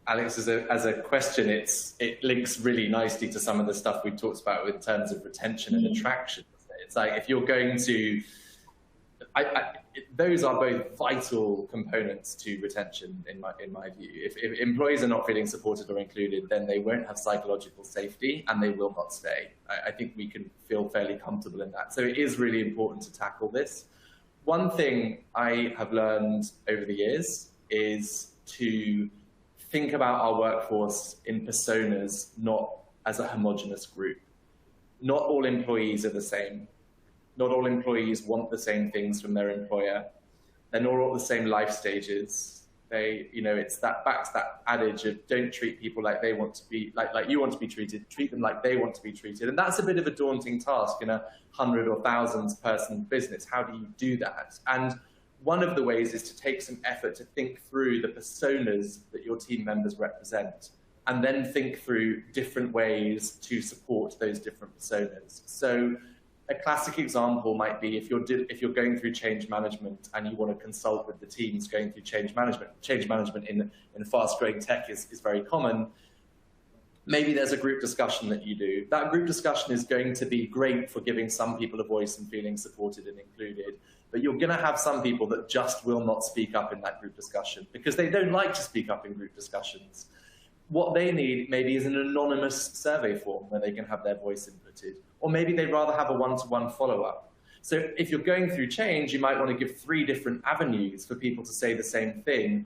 Alex, as a question, it links really nicely to some of the stuff we talked about in terms of retention and attraction. It's like, if you're going to, those are both vital components to retention in my view. If employees are not feeling supported or included, then they won't have psychological safety and they will not stay. I think we can feel fairly comfortable in that. So it is really important to tackle this. One thing I have learned over the years is to think about our workforce in personas, not as a homogenous group. Not all employees are the same. Not all employees want the same things from their employer. They're not all at the same life stages. It's back to that adage of don't treat people like they want to be, like you want to be treated, treat them like they want to be treated. And that's a bit of a daunting task in a 100 or 1,000 person business. How do you do that? And one of the ways is to take some effort to think through the personas that your team members represent, and then think through different ways to support those different personas. So a classic example might be if you're going through change management and you want to consult with the teams going through change management. Change management in fast-growing tech is very common. Maybe there's a group discussion that you do. That group discussion is going to be great for giving some people a voice and feeling supported and included. But you're going to have some people that just will not speak up in that group discussion because they don't like to speak up in group discussions. What they need maybe is an anonymous survey form where they can have their voice inputted. Or maybe they'd rather have a one-to-one follow-up. So if you're going through change, you might want to give 3 different avenues for people to say the same thing,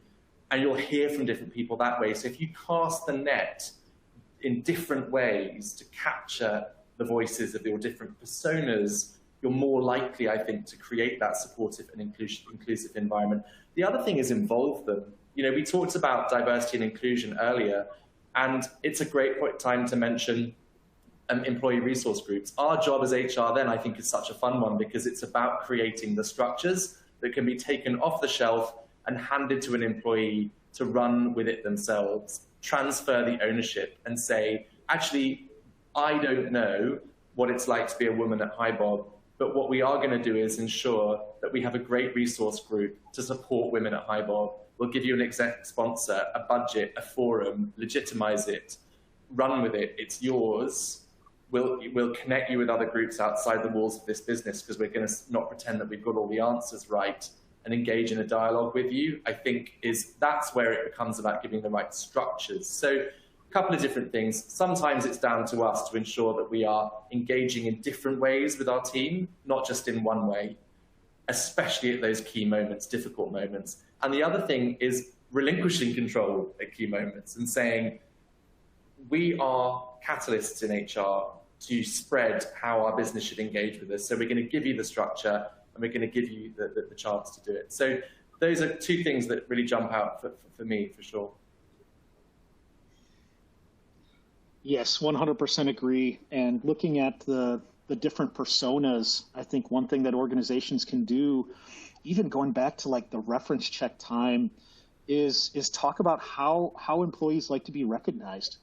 and you'll hear from different people that way. So if you cast the net in different ways to capture the voices of your different personas, you're more likely, I think, to create that supportive and inclusive environment. The other thing is involve them. We talked about diversity and inclusion earlier, and it's a great time to mention employee resource groups. Our job as HR then, I think, is such a fun one because it's about creating the structures that can be taken off the shelf and handed to an employee to run with it themselves, transfer the ownership and say, actually, I don't know what it's like to be a woman at Hibob, but what we are going to do is ensure that we have a great resource group to support women at Hibob. We'll give you an exec sponsor, a budget, a forum, legitimize it, run with it, it's yours. We'll connect you with other groups outside the walls of this business because we're going to not pretend that we've got all the answers right and engage in a dialogue with you. I think that's where it becomes about giving the right structures. So a couple of different things. Sometimes it's down to us to ensure that we are engaging in different ways with our team, not just in one way, especially at those key moments, difficult moments. And the other thing is relinquishing control at key moments and saying, we are catalysts in HR to spread how our business should engage with us. So we're going to give you the structure and we're going to give you the chance to do it. So those are two things that really jump out for me, for sure. Yes, 100% agree. And looking at the different personas, I think one thing that organizations can do, even going back to like the reference check time, is talk about how employees like to be recognized,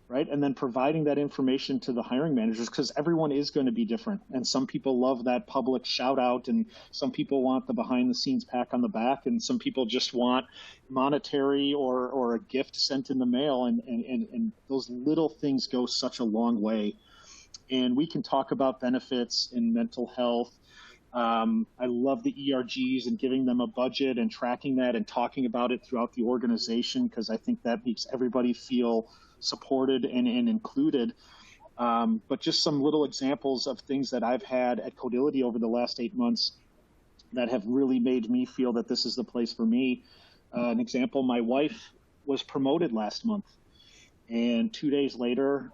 right? And then providing that information to the hiring managers, because everyone is going to be different. And some people love that public shout out, and some people want the behind the scenes pat on the back, and some people just want monetary or a gift sent in the mail. And those little things go such a long way. And we can talk about benefits in mental health. I love the ERGs and giving them a budget and tracking that and talking about it throughout the organization, because I think that makes everybody feel supported and included. But just some little examples of things that I've had at Codility over the last 8 months that have really made me feel that this is the place for me. An example, my wife was promoted last month. And 2 days later,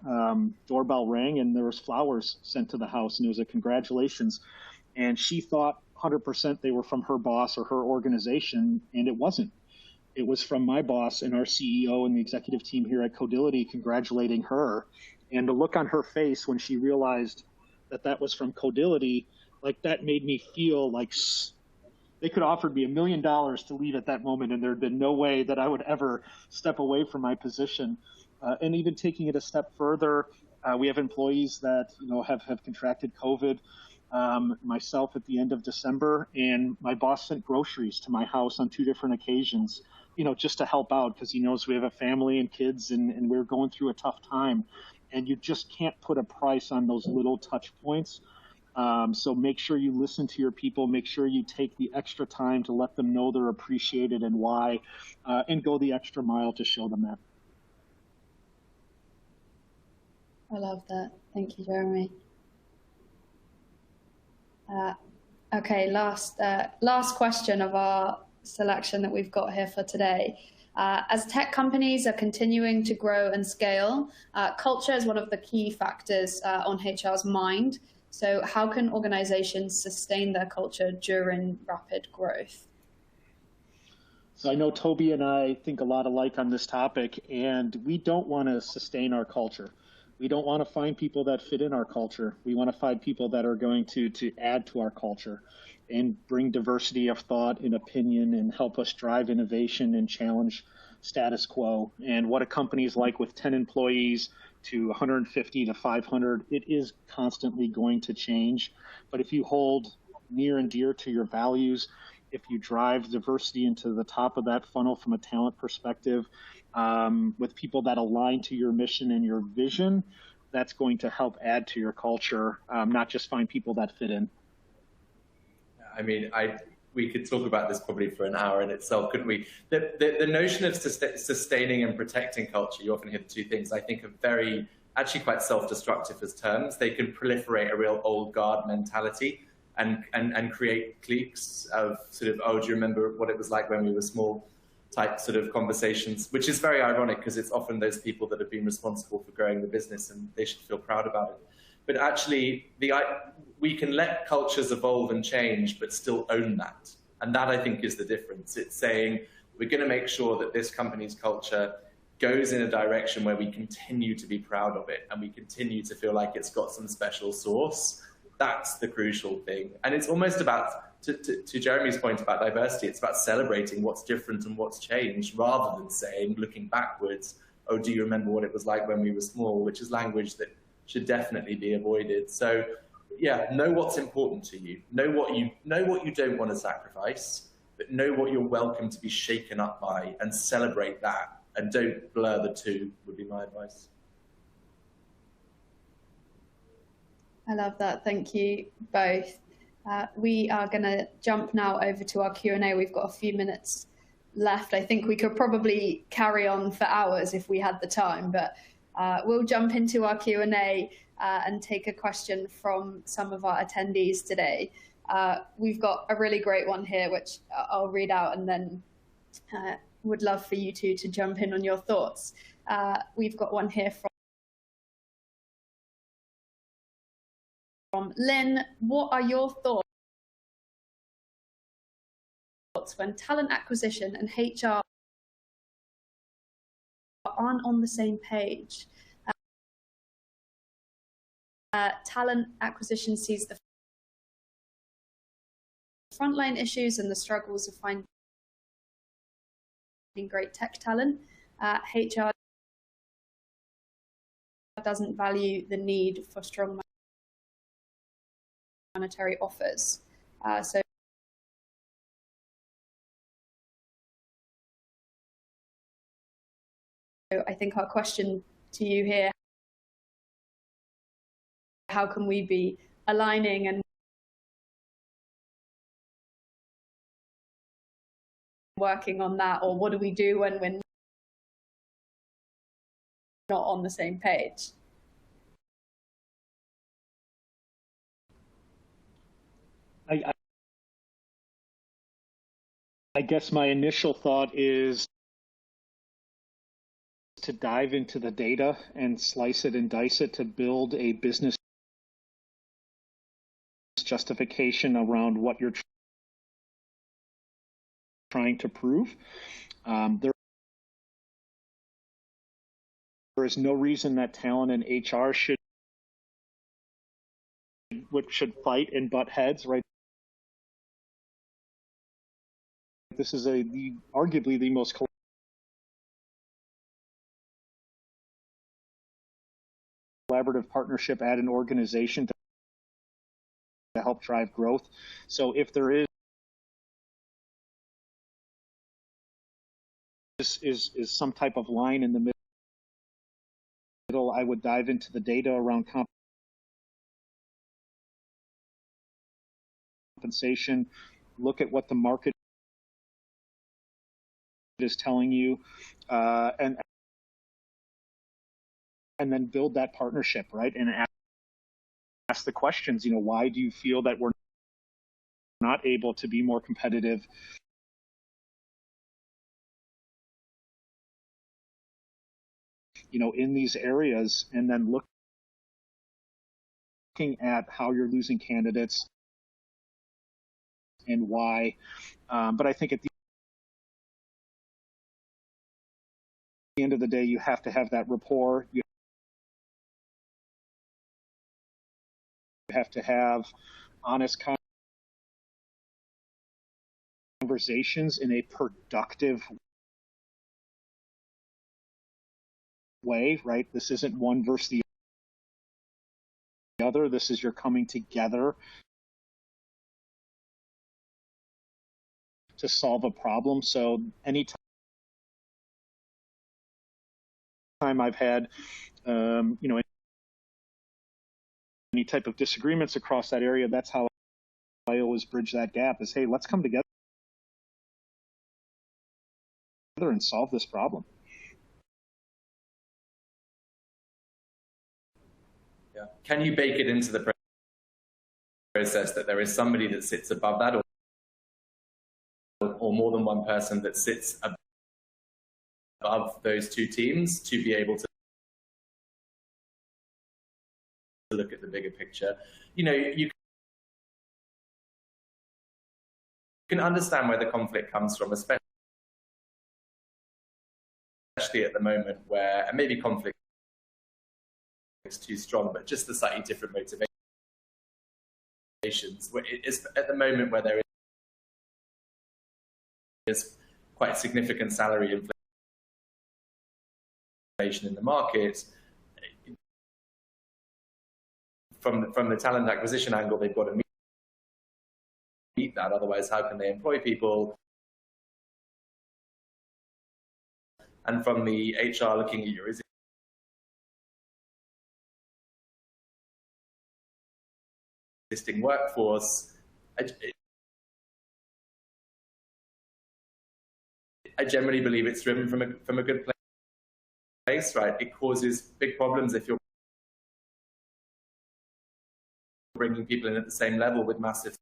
doorbell rang and there was flowers sent to the house, and it was a congratulations. And she thought 100% they were from her boss or her organization, and it wasn't. It was from my boss and our CEO and the executive team here at Codility congratulating her. And the look on her face when she realized that that was from Codility, like that made me feel like they could have offered me $1 million to leave at that moment, and there had been no way that I would ever step away from my position. And even taking it a step further, we have employees that have contracted COVID. Myself at the end of December, and my boss sent groceries to my house on 2 different occasions, just to help out, because he knows we have a family and kids, and we're going through a tough time. And you just can't put a price on those little touch points. So make sure you listen to your people, make sure you take the extra time to let them know they're appreciated and why, and go the extra mile to show them that. I love that. Thank you, Jeremy. Okay, last question of our selection that we've got here for today. As tech companies are continuing to grow and scale, culture is one of the key factors on HR's mind. So how can organizations sustain their culture during rapid growth? So I know Toby and I think a lot alike on this topic, and we don't want to sustain our culture. We don't want to find people that fit in our culture. We want to find people that are going to add to our culture and bring diversity of thought and opinion and help us drive innovation and challenge status quo. And what a company is like with 10 employees to 150 to 500, it is constantly going to change. But if you hold near and dear to your values, if you drive diversity into the top of that funnel from a talent perspective, with people that align to your mission and your vision, that's going to help add to your culture, not just find people that fit in. I mean, we could talk about this probably for an hour in itself, couldn't we? The notion of sustaining and protecting culture, you often hear the two things, I think are actually quite self-destructive as terms. They can proliferate a real old guard mentality and create cliques of sort of, oh, do you remember what it was like when we were small? Type sort of conversations, which is very ironic because it's often those people that have been responsible for growing the business and they should feel proud about it. But actually, we can let cultures evolve and change, but still own that. And that, I think, is the difference. It's saying we're going to make sure that this company's culture goes in a direction where we continue to be proud of it and we continue to feel like it's got some special sauce. That's the crucial thing. And it's almost about, to Jeremy's point about diversity, it's about celebrating what's different and what's changed rather than saying, looking backwards, oh, do you remember what it was like when we were small, which is language that should definitely be avoided. So yeah, know what's important to you. Know what you don't want to sacrifice, but know what you're welcome to be shaken up by and celebrate that. And don't blur the two would be my advice. I love that. Thank you both. We are going to jump now over to our Q&A. We've got a few minutes left. I think we could probably carry on for hours if we had the time, but we'll jump into our Q&A and take a question from some of our attendees today. We've got a really great one here, which I'll read out and then would love for you two to jump in on your thoughts. We've got one here from Lynn, what are your thoughts when talent acquisition and HR aren't on the same page? Talent acquisition sees the frontline issues and the struggles of finding great tech talent. HR doesn't value the need for strong monetary offers. So I think our question to you here, how can we be aligning and working on that, or what do we do when we're not on the same page? I guess my initial thought is to dive into the data and slice it and dice it to build a business justification around what you're trying to prove. There is no reason that talent and HR should fight and butt heads, right? This is arguably the most collaborative partnership at an organization to help drive growth. So if there is some type of line in the middle, I would dive into the data around compensation, look at what the market is telling you, and then build that partnership, right? And ask the questions, why do you feel that we're not able to be more competitive in these areas, and then looking at how you're losing candidates and why. But I think at the end of the day, you have to have that rapport. You have to have honest conversations in a productive way, right? This isn't one versus the other. This is you're coming together to solve a problem. So anytime I've had, any type of disagreements across that area, that's how I always bridge that gap is, hey, let's come together and solve this problem. Yeah. Can you bake it into the process that there is somebody that sits above that, or more than one person that sits above those two teams to be able to look at the bigger picture? You can understand where the conflict comes from, especially at the moment where, and maybe conflict is too strong, but just the slightly different motivations. It's at the moment where there is quite significant salary inflation in the market. From the talent acquisition angle, they've got to meet that. Otherwise, how can they employ people? And from the HR looking at your existing workforce, I generally believe it's driven from a good place, right? It causes big problems if you're bringing people in at the same level with massive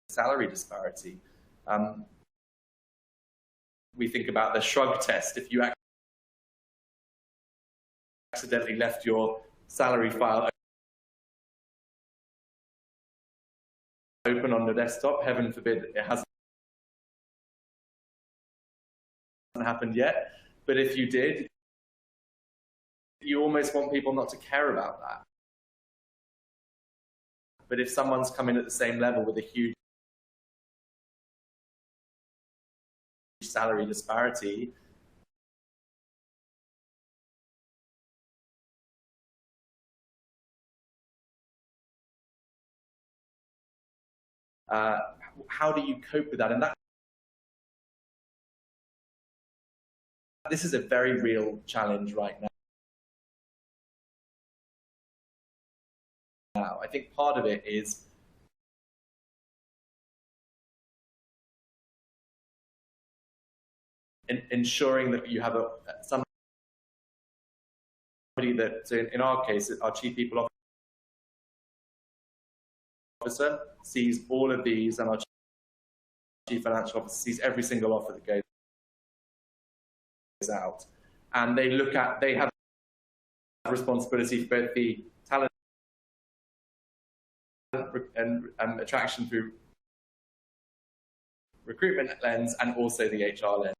salary disparity. We think about the shrug test. If you accidentally left your salary file open on the desktop. Heaven forbid it hasn't happened yet. But if you did, you almost want people not to care about that. But if someone's come in at the same level with a huge salary disparity, how do you cope with that? And this is a very real challenge right now. I think part of it is ensuring that you have somebody that, so in our case, our chief people officer sees all of these, and our chief financial officer sees every single offer that goes out. And they have responsibility for both the talent and attraction through recruitment lens and also the HR lens.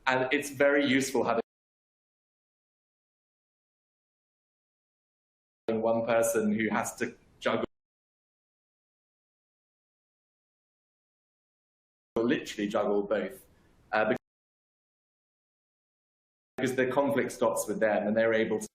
And it's very useful having one person who has to literally juggle both, because the conflict stops with them and they're able to